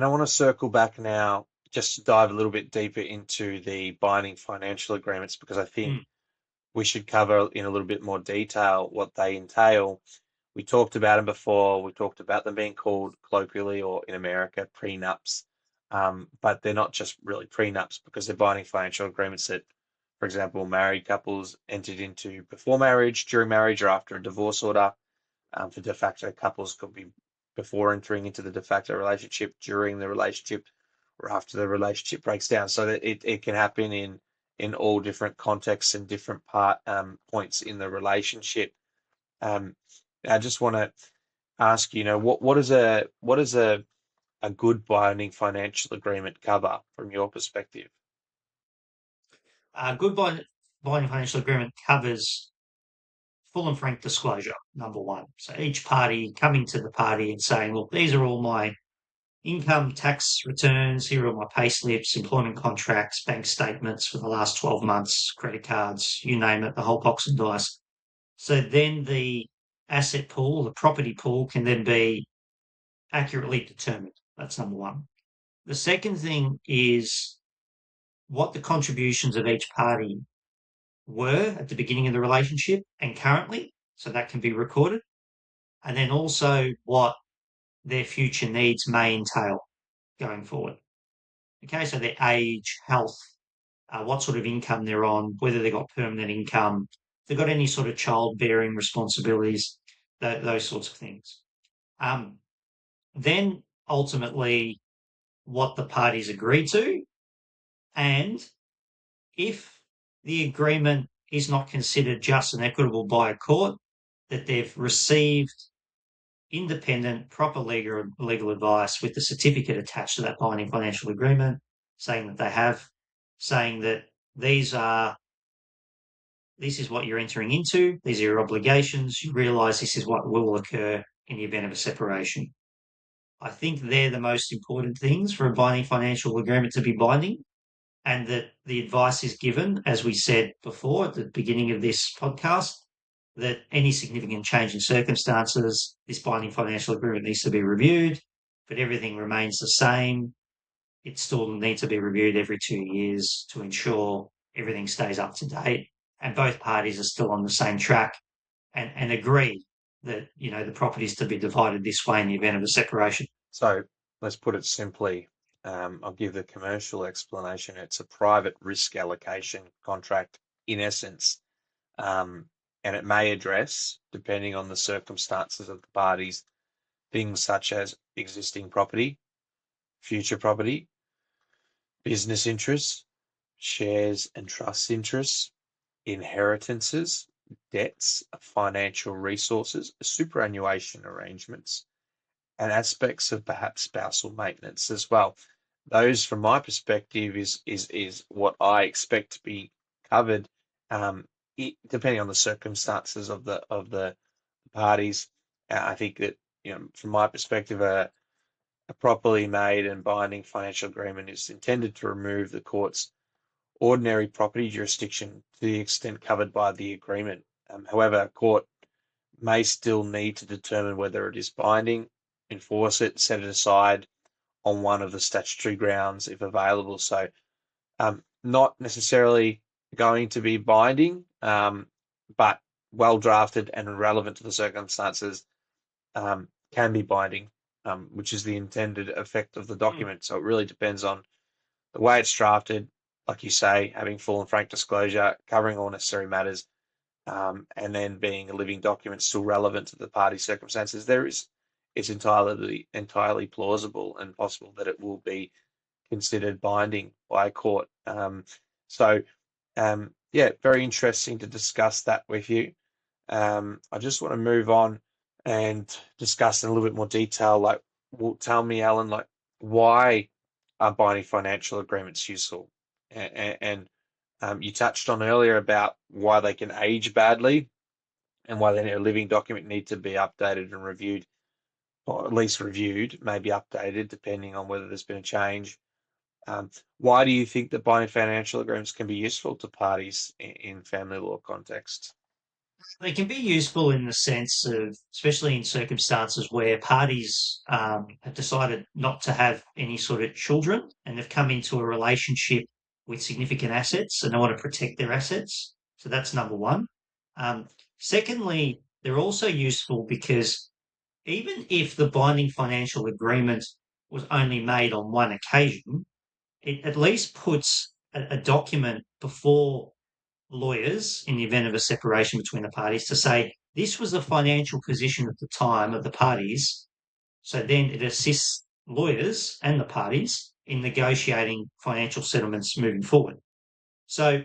And I want to circle back now just to dive a little bit deeper into the binding financial agreements because I think Mm. we should cover in a little bit more detail what they entail. We talked about them before. We talked about them being called colloquially or in America prenups, but they're not just really prenups because they're binding financial agreements that, for example, married couples entered into before marriage, during marriage, or after a divorce order. For de facto couples, could be before entering into the de facto relationship, during the relationship, or after the relationship breaks down. So that it can happen in all different contexts and different points in the relationship. Um, I just want to ask, what is a good binding financial agreement cover from your perspective? Binding financial agreement covers full and frank disclosure, number one. So each party coming to the party and saying, look, these are all my income tax returns. Here are my pay slips, employment contracts, bank statements for the last 12 months, credit cards, you name it, the whole box of dice. So then the asset pool, the property pool can then be accurately determined. That's number one. The second thing is what the contributions of each party were at the beginning of the relationship and currently. So that can be recorded. And then also what their future needs may entail going forward. Okay, so their age, health, what sort of income they're on, whether they've got permanent income, if they've got any sort of childbearing responsibilities, those sorts of things. Um, then ultimately, what the parties agree to, and if the agreement is not considered just and equitable by a court, that they've received independent, proper legal advice with the certificate attached to that binding financial agreement, saying that they have, saying that these are this is what you're entering into, these are your obligations, you realise this is what will occur in the event of a separation. I think they're the most important things for a binding financial agreement to be binding, and that the advice is given, as we said before at the beginning of this podcast, that any significant change in circumstances, this binding financial agreement needs to be reviewed, but everything remains the same. It still needs to be reviewed every 2 years to ensure everything stays up to date and both parties are still on the same track and agree that, the property is to be divided this way in the event of a separation. So let's put it simply. I'll give the commercial explanation. It's a private risk allocation contract in essence, um, and it may address, depending on the circumstances of the parties, things such as existing property, future property, business interests, shares and trust interests, inheritances, debts, financial resources, superannuation arrangements, and aspects of perhaps spousal maintenance as well. Those, from my perspective, is what I expect to be covered, um, depending on the circumstances of the parties. I think that from my perspective, a properly made and binding financial agreement is intended to remove the court's ordinary property jurisdiction to the extent covered by the agreement. However, a court may still need to determine whether it is binding, enforce it, set it aside on one of the statutory grounds if available. So, not necessarily going to be binding, but well drafted and relevant to the circumstances, can be binding, which is the intended effect of the Mm. document. So it really depends on the way it's drafted, like you say, having full and frank disclosure, covering all necessary matters, and then being a living document still relevant to the party circumstances. It's entirely plausible and possible that it will be considered binding by a court. So, yeah, very interesting to discuss that with you. I just want to move on and discuss in a little bit more detail. Like, well, tell me, Alan, like, why are binding financial agreements useful? And you touched on earlier about why they can age badly and why a living document need to be updated and reviewed, or at least reviewed, maybe updated, depending on whether there's been a change. Why do you think that binding financial agreements can be useful to parties in family law context? They can be useful in the sense of, especially in circumstances where parties have decided not to have any sort of children and they've come into a relationship with significant assets and they want to protect their assets. So that's number one. Um, Secondly, they're also useful because even if the binding financial agreement was only made on one occasion, it at least puts a document before lawyers in the event of a separation between the parties to say this was the financial position at the time of the parties. So then it assists lawyers and the parties in negotiating financial settlements moving forward. So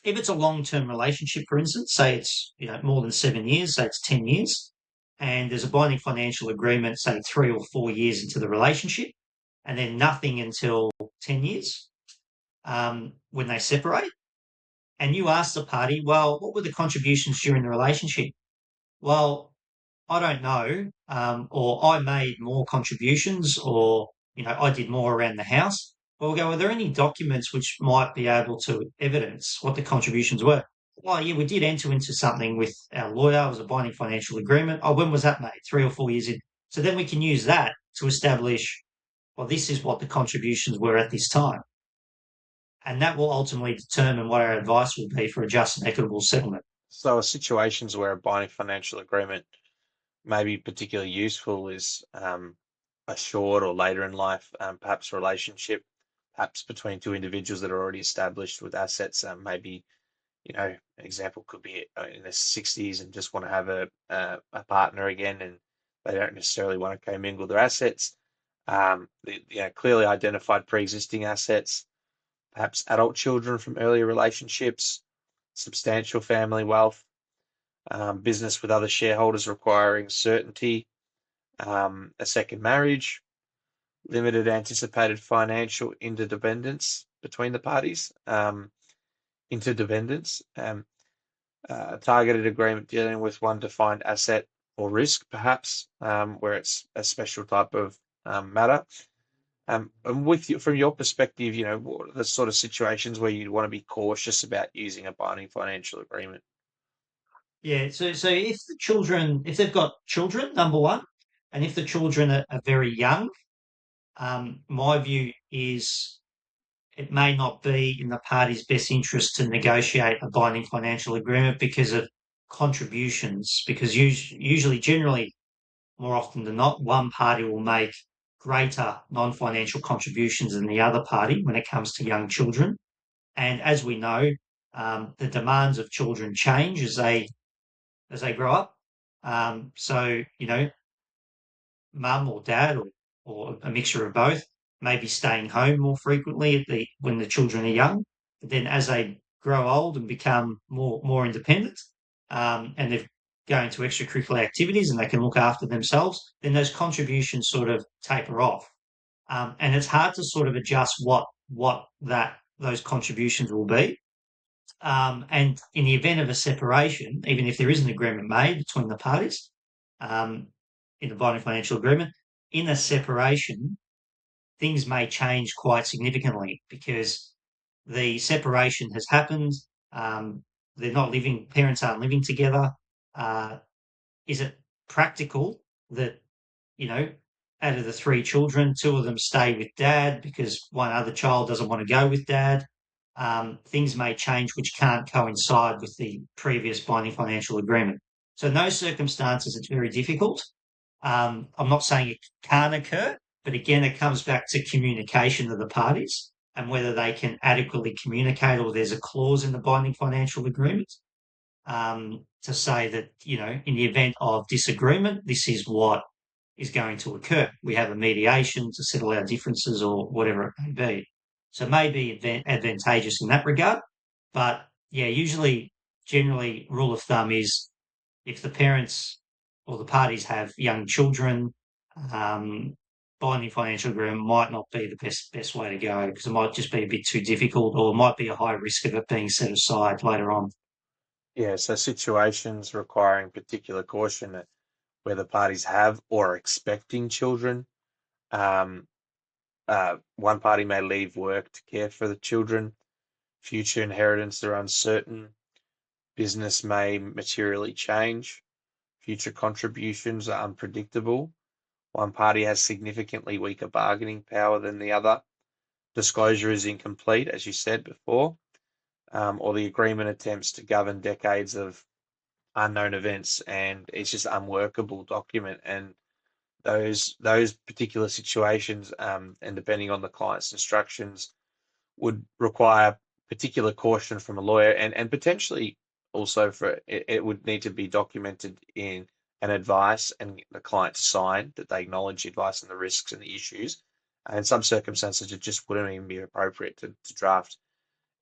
if it's a long-term relationship, for instance, say it's more than 7 years, say it's 10 years, and there's a binding financial agreement, say 3 or 4 years into the relationship, and then nothing until 10 years when they separate, and you ask the party, well, what were the contributions during the relationship? Well, I don't know, or I made more contributions, or I did more around the house. Well, we'll go, are there any documents which might be able to evidence what the contributions were? Well, yeah, we did enter into something with our lawyer. It was a binding financial agreement. Oh, when was that made? 3 or 4 years in. So then we can use that to establish, well, this is what the contributions were at this time. And that will ultimately determine what our advice will be for a just and equitable settlement. So situations where a binding financial agreement may be particularly useful is a short or later in life, perhaps relationship, perhaps between two individuals that are already established with assets. Maybe, an example could be in their 60s and just want to have a partner again, and they don't necessarily want to commingle their assets. Clearly identified pre-existing assets, perhaps adult children from earlier relationships, substantial family wealth, business with other shareholders requiring certainty, a second marriage, limited anticipated financial interdependence between the parties, interdependence, a targeted agreement dealing with one defined asset or risk, perhaps, where it's a special type of matter. And from your perspective, what are the sort of situations where you'd want to be cautious about using a binding financial agreement? Yeah, so if they've got children, number one, and if the children are very young, my view is it may not be in the party's best interest to negotiate a binding financial agreement because of contributions. Because usually, generally, more often than not, one party will make greater non-financial contributions than the other party when it comes to young children. And as we know, the demands of children change as they grow up. So, mum or dad or a mixture of both may be staying home more frequently when the children are young. But then as they grow old and become more independent, and they're going to extracurricular activities and they can look after themselves, then those contributions sort of taper off. And it's hard to sort of adjust what those contributions will be. And in the event of a separation, even if there is an agreement made between the parties um, in the binding financial agreement, in a separation, things may change quite significantly because the separation has happened. They're not living, parents aren't living together. Uh, is it practical that, you know, out of the three children, two of them stay with dad because one other child doesn't want to go with dad? Things may change which can't coincide with the previous binding financial agreement. So in those circumstances, it's very difficult. I'm not saying it can't occur, but again, it comes back to communication of the parties and whether they can adequately communicate or there's a clause in the binding financial agreement to say that, in the event of disagreement, this is what is going to occur. We have a mediation to settle our differences or whatever it may be. So it may be advantageous in that regard. But yeah, generally, rule of thumb is if the parents or the parties have young children, um, binding financial agreement might not be the best way to go because it might just be a bit too difficult or might be a high risk of it being set aside later on. Yeah, so situations requiring particular caution where the parties have or are expecting children. Um, One party may leave work to care for the children. Future inheritance are uncertain. business may materially change, future contributions are unpredictable, one party has significantly weaker bargaining power than the other, disclosure is incomplete, as you said before, or the agreement attempts to govern decades of unknown events and it's just unworkable document. And those particular situations, and depending on the client's instructions, would require particular caution from a lawyer, and potentially also it would need to be documented in an advice and the client to sign that they acknowledge the advice and the risks and the issues. And in some circumstances, it just wouldn't even be appropriate to draft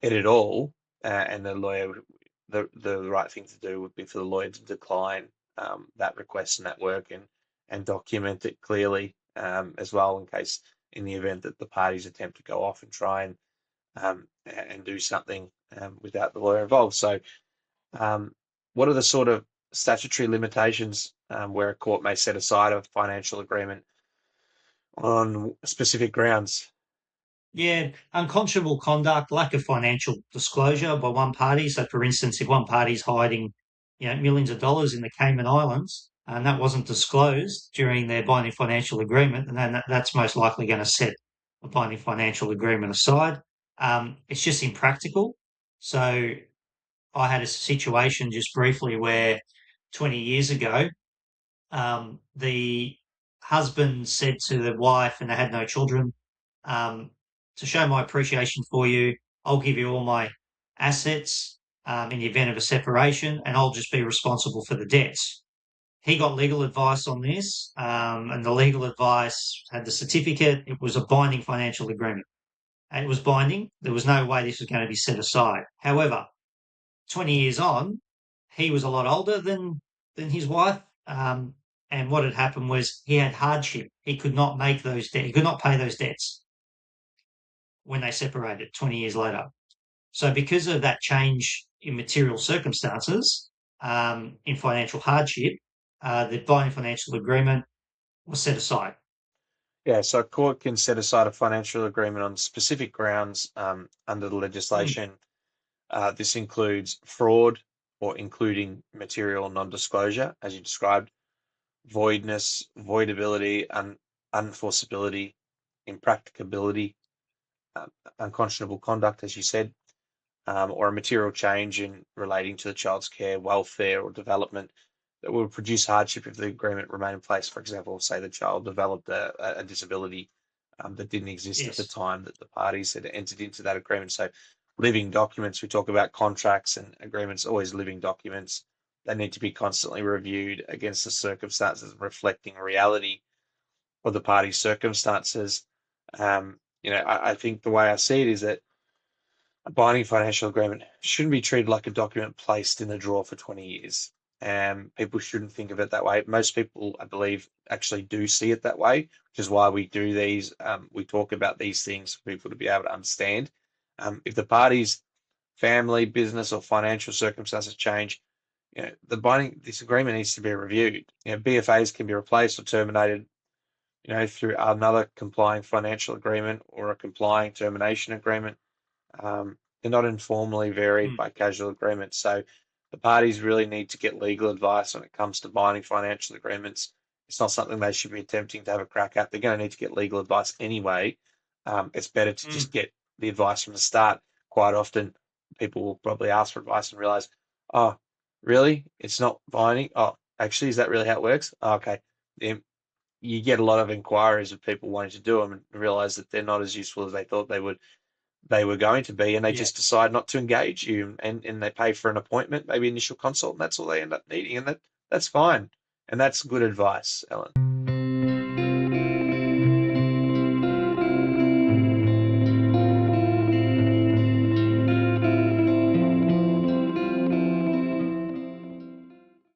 it at all. And the lawyer, the right thing to do would be for the lawyer to decline that request and that work, and document it clearly, as well, in case in the event that the parties attempt to go off and try and do something without the lawyer involved. So, what are the sort of statutory limitations where a court may set aside a financial agreement on specific grounds? Yeah, unconscionable conduct, lack of financial disclosure by one party. So, for instance, if one party's hiding, millions of dollars in the Cayman Islands, and that wasn't disclosed during their binding financial agreement, and then that's most likely going to set a binding financial agreement aside. It's just impractical. So, I had a situation just briefly where 20 years ago, the husband said to the wife, and they had no children, um, to show my appreciation for you, I'll give you all my assets in the event of a separation, and I'll just be responsible for the debts. He got legal advice on this, and the legal advice had the certificate. It was a binding financial agreement. And it was binding. There was no way this was going to be set aside. However, 20 years on, he was a lot older than his wife. And what had happened was he had hardship. He could not make those debts. He could not pay those debts when they separated 20 years later. So because of that change in material circumstances, in financial hardship, the binding financial agreement was set aside. Yeah, so a court can set aside a financial agreement on specific grounds under the Mm, legislation. This includes fraud or including material non-disclosure, as you described, voidness, voidability, unenforceability, impracticability, uh, unconscionable conduct, as you said, or a material change in relating to the child's care, welfare, or development that will produce hardship if the agreement remained in place. For example, say the child developed a disability that didn't exist at the yes. time that the parties had entered into that agreement. So, living documents, we talk about contracts and agreements, always living documents. They need to be constantly reviewed against the circumstances, reflecting reality of the party's circumstances. I think the way I see it is that a binding financial agreement shouldn't be treated like a document placed in a drawer for 20 years. People shouldn't think of it that way. Most people, I believe, actually do see it that way, which is why we do these. We talk about these things for people to be able to understand. If the party's family, business, or financial circumstances change, the binding this agreement needs to be reviewed. BFAs can be replaced or terminated, through another complying financial agreement or a complying termination agreement. They're not informally varied Mm, by casual agreements. So the parties really need to get legal advice when it comes to binding financial agreements. It's not something they should be attempting to have a crack at. They're going to need to get legal advice anyway. It's better to mm, just get the advice from the start. Quite often, people will probably ask for advice and realize, oh, really? It's not binding? Oh, actually, is that really how it works? Oh, okay. You get a lot of inquiries of people wanting to do them and realize that they're not as useful as they thought they were going to be, and they yeah. just decide not to engage you, and they pay for an appointment, maybe initial consult, and that's all they end up needing, and that's fine, and that's good advice, Ellen.